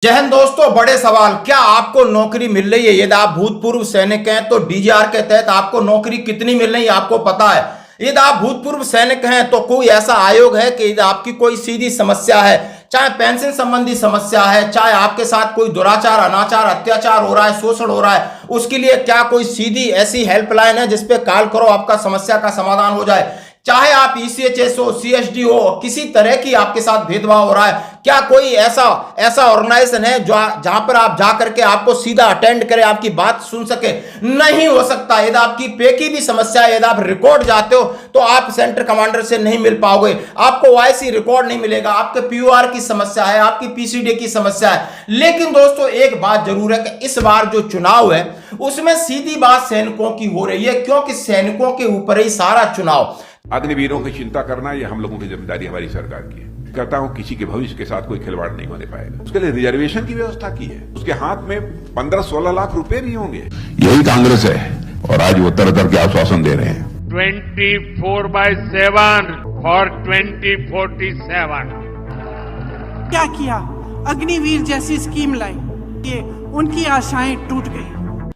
जय हिंद दोस्तों, बड़े सवाल। क्या आपको नौकरी मिल रही है? यदि आप भूतपूर्व सैनिक हैं तो डीजीआर के तहत आपको नौकरी कितनी मिल रही है आपको पता है? यदि आप भूतपूर्व सैनिक हैं तो कोई ऐसा आयोग है कि यदि आपकी कोई सीधी समस्या है, चाहे पेंशन संबंधी समस्या है, चाहे आपके साथ कोई दुराचार, अनाचार, अत्याचार हो रहा है, शोषण हो रहा है, उसके लिए क्या कोई सीधी ऐसी हेल्पलाइन है जिसपे कॉल करो, आपका समस्या का समाधान हो जाए? चाहे आप ईसीएचएस हो, सीएसडी हो, किसी तरह की आपके साथ भेदभाव हो रहा है, क्या कोई ऐसा ऑर्गेनाइजेशन है जो जहां पर आप जाकर के आपको सीधा अटेंड करे, आपकी बात सुन सके? नहीं हो सकता। यदि आपकी पे की भी समस्या है, यदि आप रिकॉर्ड जाते हो तो आप सेंटर कमांडर से नहीं मिल पाओगे, आपको वाईसी रिकॉर्ड नहीं मिलेगा, आपके पीओआर की समस्या है, आपकी पीसीडी की समस्या है। लेकिन दोस्तों, एक बात जरूर है कि इस बार जो चुनाव है उसमें सीधी बात सैनिकों की हो रही है, क्योंकि सैनिकों के ऊपर ही सारा चुनाव। अग्निवीरों की चिंता करना यह हम लोगों की जिम्मेदारी हमारी सरकार की है। कहता हूं किसी के भविष्य के साथ कोई खिलवाड़ नहीं होने पाएगा। उसके लिए रिजर्वेशन की व्यवस्था की है। उसके हाथ में 15-16 लाख रुपए भी होंगे। यही कांग्रेस है और आज वो तरह तरह के आश्वासन दे रहे हैं। 24/7 फॉर 2047। क्या किया? अग्निवीर जैसी स्कीम लाई, ये उनकी आशाएं टूट गई।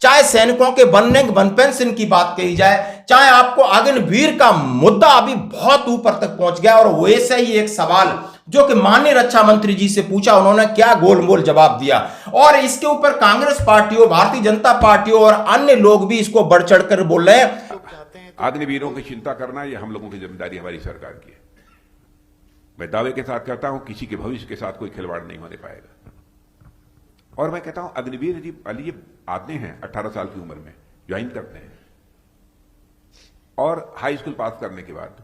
चाहे सैनिकों के वन पेंशन की बात कही जाए, चाहे आपको अग्निवीर का मुद्दा अभी बहुत ऊपर तक पहुंच गया, और वैसे ही एक सवाल जो कि माननीय रक्षा मंत्री जी से पूछा, उन्होंने क्या गोलमोल जवाब दिया। और इसके ऊपर कांग्रेस पार्टी हो, भारतीय जनता पार्टी हो और अन्य लोग भी इसको बढ़ चढ़कर बोल रहे हैं। अग्निवीरों की चिंता करना यह हम लोगों की जिम्मेदारी हमारी सरकार की है। मैं दावे के साथ कहता हूं किसी के भविष्य के साथ कोई खिलवाड़ नहीं होने पाएगा। और मैं कहता हूं अग्निवीर यदि अली आते हैं 18 साल की उम्र में, ज्वाइन करते हैं और हाई स्कूल पास करने के बाद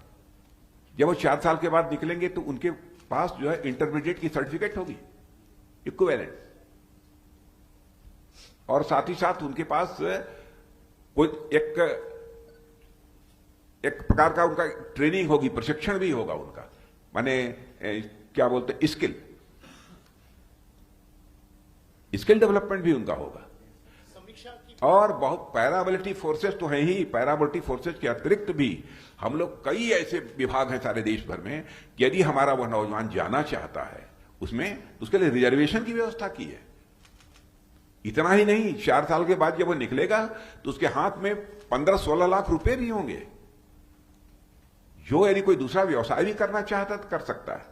जब वो 4 साल के बाद निकलेंगे तो उनके पास जो है इंटरमीडिएट की सर्टिफिकेट होगी, इक्विवेलेंट, और साथ ही साथ उनके पास कोई एक प्रकार का उनका ट्रेनिंग होगी, प्रशिक्षण भी होगा उनका, माने क्या बोलते स्किल डेवलपमेंट भी उनका होगा। और बहुत पैरामिलिट्री फोर्सेस तो हैं ही, पैरामिलिट्री फोर्सेस के अतिरिक्त भी हम लोग कई ऐसे विभाग हैं सारे देश भर में कि यदि हमारा वह नौजवान जाना चाहता है उसमें, उसके लिए रिजर्वेशन की व्यवस्था की है। इतना ही नहीं, 4 साल के बाद जब वो निकलेगा तो उसके हाथ में 15-16 लाख रुपए भी होंगे, जो यदि कोई दूसरा व्यवसाय भी करना चाहता तो कर सकता है।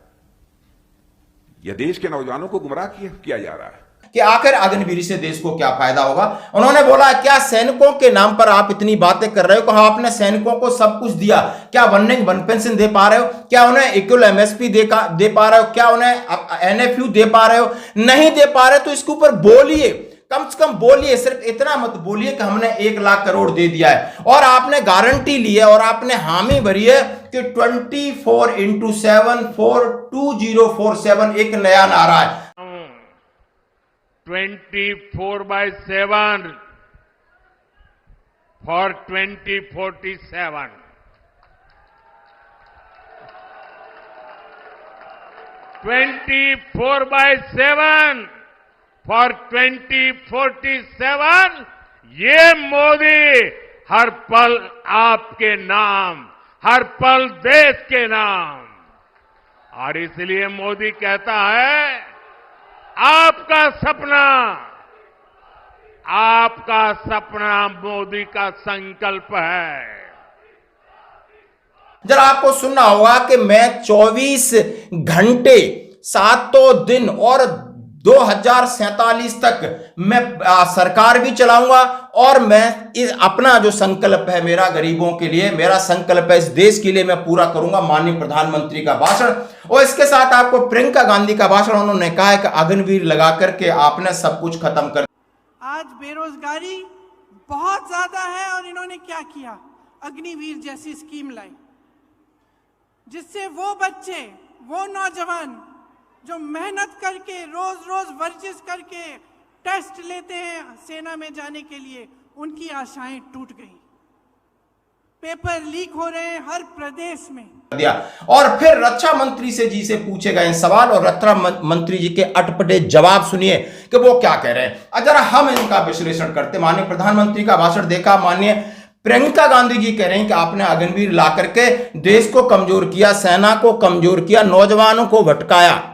यह देश के नौजवानों को गुमराह किया जा रहा है कि आखिर अग्निवीर से देश को क्या फायदा होगा। उन्होंने बोला, क्या सैनिकों के नाम पर आप इतनी बातें कर रहे हो? कहा आपने सैनिकों को सब कुछ दिया, क्या वन पेंशन दे पा रहे हो? क्या उन्हें इक्वल एमएसपी दे पा रहे हो? क्या उन्हें एनएफयू दे पा रहे हो? नहीं दे पा रहे तो इसके ऊपर बोलिए, कम से कम बोलिए। सिर्फ इतना मत बोलिए कि हमने 1 लाख करोड़ दे दिया है। और आपने गारंटी ली है और आपने हामी भरी है कि 24/7 फॉर 2047 एक नया नारा है। 24/7 फॉर 2047। 24/7 फॉर 2047। ये मोदी हर पल आपके नाम, हर पल देश के नाम। और इसलिए मोदी कहता है, आपका सपना मोदी का संकल्प है। जरा आपको सुनना होगा कि मैं 24 घंटे 7 दिन और 2047 तक मैं सरकार भी चलाऊंगा, और मैं अपना जो संकल्प है मेरा गरीबों के लिए, मेरा संकल्प है इस देश के लिए, मैं पूरा करूंगा। माननीय प्रधानमंत्री का भाषण, और इसके साथ आपको प्रियंका गांधी का भाषण। उन्होंने कहा है कि अग्निवीर लगा करके आपने सब कुछ खत्म कर। आज बेरोजगारी बहुत ज्यादा है और इन्होंने क्या किया? अग्निवीर जैसी स्कीम लाई, जिससे वो बच्चे, वो नौजवान जो मेहनत करके रोज रोज वर्जिश करके टेस्ट लेते हैं सेना में जाने के लिए, उनकी आशाएं टूट गई। पेपर लीक हो रहे हैं हर प्रदेश में। दिया। और फिर रक्षा मंत्री से जी से पूछे गए सवाल और रक्षा मंत्री जी के अटपटे जवाब सुनिए कि वो क्या कह रहे हैं। जरा हम इनका विश्लेषण करते। माननीय प्रधानमंत्री का भाषण देखा, माननीय प्रियंका गांधी जी कह रहे हैं कि आपने अग्निवीर ला करके देश को कमजोर किया, सेना को कमजोर किया, नौजवानों को भटकाया।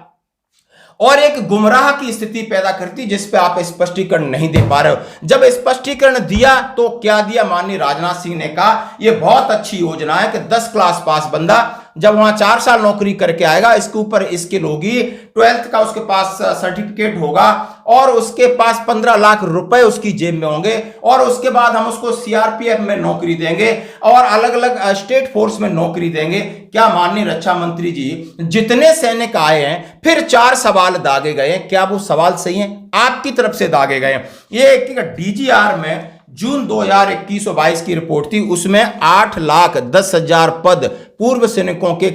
और एक गुमराह की स्थिति पैदा करती जिस पे आप स्पष्टीकरण नहीं दे पा रहे हो। जब स्पष्टीकरण दिया तो क्या दिया, माननीय राजनाथ सिंह ने कहा यह बहुत अच्छी योजना है कि 10 क्लास पास बंदा जब वहां 4 साल नौकरी करके आएगा, इसके ऊपर स्किल होगी, 12th का उसके पास सर्टिफिकेट होगा और उसके पास 15 लाख रुपए उसकी जेब में होंगे और उसके बाद हम उसको सीआरपीएफ में नौकरी देंगे और अलग अलग स्टेट फोर्स में नौकरी देंगे। क्या माननीय रक्षा मंत्री जी, जितने सैनिक आए हैं फिर 4 सवाल दागे गए, क्या वो सवाल सही हैं? आपकी तरफ से दागे गए। ये डीजीआर में जून 2021-22 की रिपोर्ट थी, उसमें 8,10,000 पद पूर्व सैनिकों के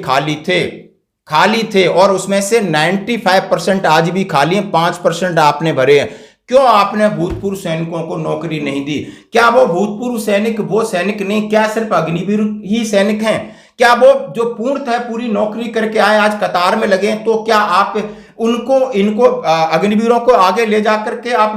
खाली थे और उसमें से 95% आज भी खाली हैं, 5% आपने भरे हैं। क्यों आपने भूतपूर्व सैनिकों को नौकरी नहीं दी? क्या वो भूतपूर्व सैनिक वो सैनिक नहीं, क्या सिर्फ अग्निवीर ही सैनिक हैं? क्या वो जो पूर्णतः पूरी नौकरी करके आए आज कतार में लगे, तो क्या आप इनको अग्निवीरों को आगे ले जाकर के आप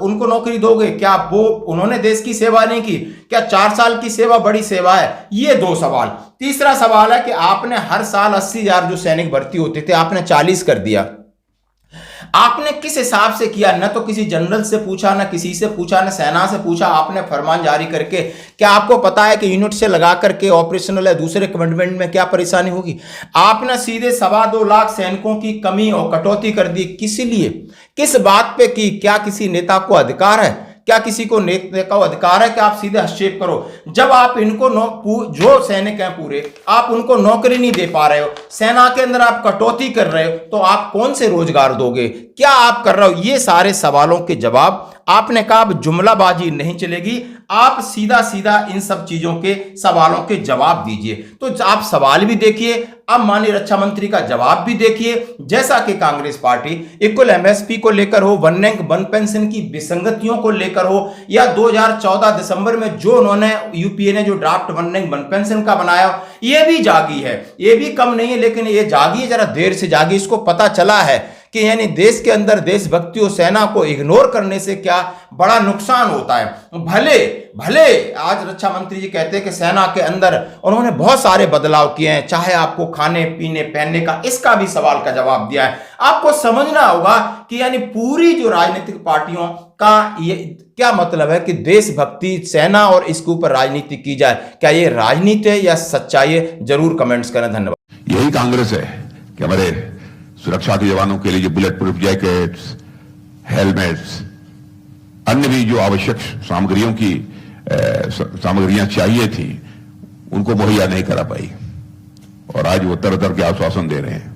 उनको नौकरी दोगे? क्या वो उन्होंने देश की सेवा नहीं की? क्या 4 साल की सेवा बड़ी सेवा है? ये 2 सवाल। तीसरा सवाल है कि आपने हर साल 80,000 जो सैनिक भर्ती होते थे आपने 40 कर दिया। आपने किस हिसाब से किया? न तो किसी जनरल से पूछा, न किसी से पूछा, न सेना से पूछा, आपने फरमान जारी करके। क्या आपको पता है कि यूनिट से लगा करके ऑपरेशनल है दूसरे कमिटमेंट में क्या परेशानी होगी? आपने सीधे 2.25 लाख सैनिकों की कमी और कटौती कर दी। किस लिए, किस बात पे की? क्या किसी नेता को अधिकार है? क्या किसी को नेता का अधिकार है कि आप सीधे हस्तक्षेप करो? जब आप इनको जो सैनिक हैं पूरे, आप उनको नौकरी नहीं दे पा रहे हो, सेना के अंदर आप कटौती कर रहे हो, तो आप कौन से रोजगार दोगे? क्या आप कर रहे हो? ये सारे सवालों के जवाब आपने कहा अब जुमलाबाजी नहीं चलेगी, आप सीधा सीधा इन सब चीजों के सवालों के जवाब दीजिए। तो आप सवाल भी देखिए, अब माननीय रक्षा मंत्री का जवाब भी देखिए। जैसा कि कांग्रेस पार्टी इक्वल एमएसपी को लेकर हो, वन रैंक वन पेंशन की विसंगतियों को लेकर हो, या 2014 दिसंबर में जो उन्होंने यूपीए ने जो draft one rank one pension का बनाया, ये भी जागी है, ये भी कम नहीं है, लेकिन ये जागी है, जरा देर से जागी। इसको पता चला है कि यानी देश के अंदर देशभक्ति और सेना को इग्नोर करने से क्या बड़ा नुकसान होता है। भले आज रक्षा मंत्री जी कहते हैं कि सेना के अंदर उन्होंने बहुत सारे बदलाव किए हैं, चाहे आपको खाने पीने पहनने का, इसका भी सवाल का जवाब दिया है। आपको समझना होगा कि यानी पूरी जो राजनीतिक पार्टियों का ये क्या मतलब है कि देशभक्ति, सेना और इसके ऊपर राजनीति की जाए। क्या ये राजनीति है या सच्चाई है? जरूर कमेंट्स करें। धन्यवाद। यही कांग्रेस है कि हमारे सुरक्षा के जवानों के लिए जो बुलेट प्रूफ जैकेट्स, हेलमेट्स, अन्य भी जो आवश्यक सामग्रियां चाहिए थी, उनको मुहैया नहीं करा पाई और आज वो तरह तरह के आश्वासन दे रहे हैं।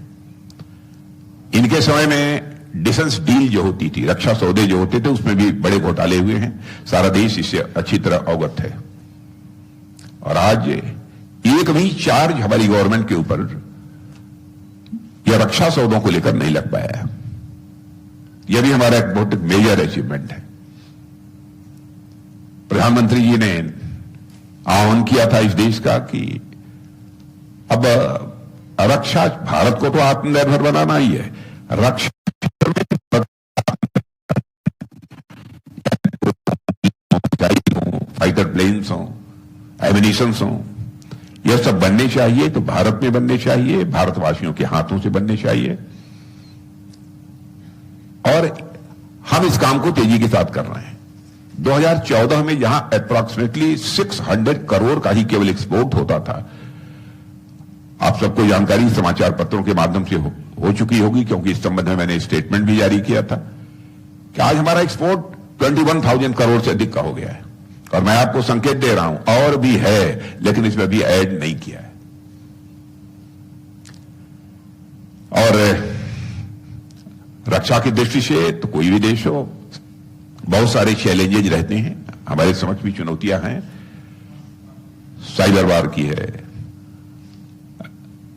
इनके समय में डिफेंस डील जो होती थी, रक्षा सौदे जो होते थे, उसमें भी बड़े घोटाले हुए हैं। सारा देश इससे अच्छी तरह अवगत है और आज एक भी चार्ज हमारी गवर्नमेंट के ऊपर या रक्षा सौदों को लेकर नहीं लग पाया है। यह भी हमारा एक बहुत मेजर अचीवमेंट है। प्रधानमंत्री जी ने आह्वान किया था इस देश का कि अब रक्षा, भारत को तो आत्मनिर्भर बनाना ही है, रक्षा फाइटर प्लेन्स हो, एमिनिशंस हो, यह सब बनने चाहिए तो भारत में बनने चाहिए, भारतवासियों के हाथों से बनने चाहिए और हम इस काम को तेजी के साथ कर रहे हैं। 2014 में जहां अप्रॉक्सीमेटली 600 करोड़ का ही केवल एक्सपोर्ट होता था, आप सबको जानकारी समाचार पत्रों के माध्यम से हो चुकी होगी, क्योंकि इस संबंध में मैंने स्टेटमेंट भी जारी किया था कि आज हमारा एक्सपोर्ट 21,000 करोड़ से अधिक का हो गया है। और मैं आपको संकेत दे रहा हूं और भी है, लेकिन इसमें भी ऐड नहीं किया है। और रक्षा की दृष्टि से तो कोई भी देश हो, बहुत सारे चैलेंजेज रहते हैं, हमारे समक्ष भी चुनौतियां हैं। साइबर वार की है,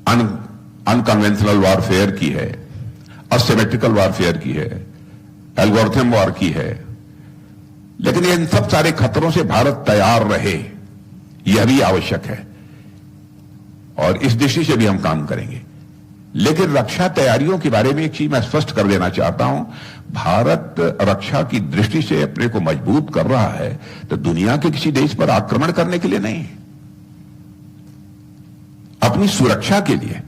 अनकन्वेंशनल वारफेयर की है, असिमेट्रिकल वारफेयर की है, एल्गोरिथम वार की है, लेकिन इन सब सारे खतरों से भारत तैयार रहे, यह भी आवश्यक है और इस दृष्टि से भी हम काम करेंगे। लेकिन रक्षा तैयारियों के बारे में एक चीज मैं स्पष्ट कर देना चाहता हूं, भारत रक्षा की दृष्टि से अपने को मजबूत कर रहा है तो दुनिया के किसी देश पर आक्रमण करने के लिए नहीं, अपनी सुरक्षा के लिए।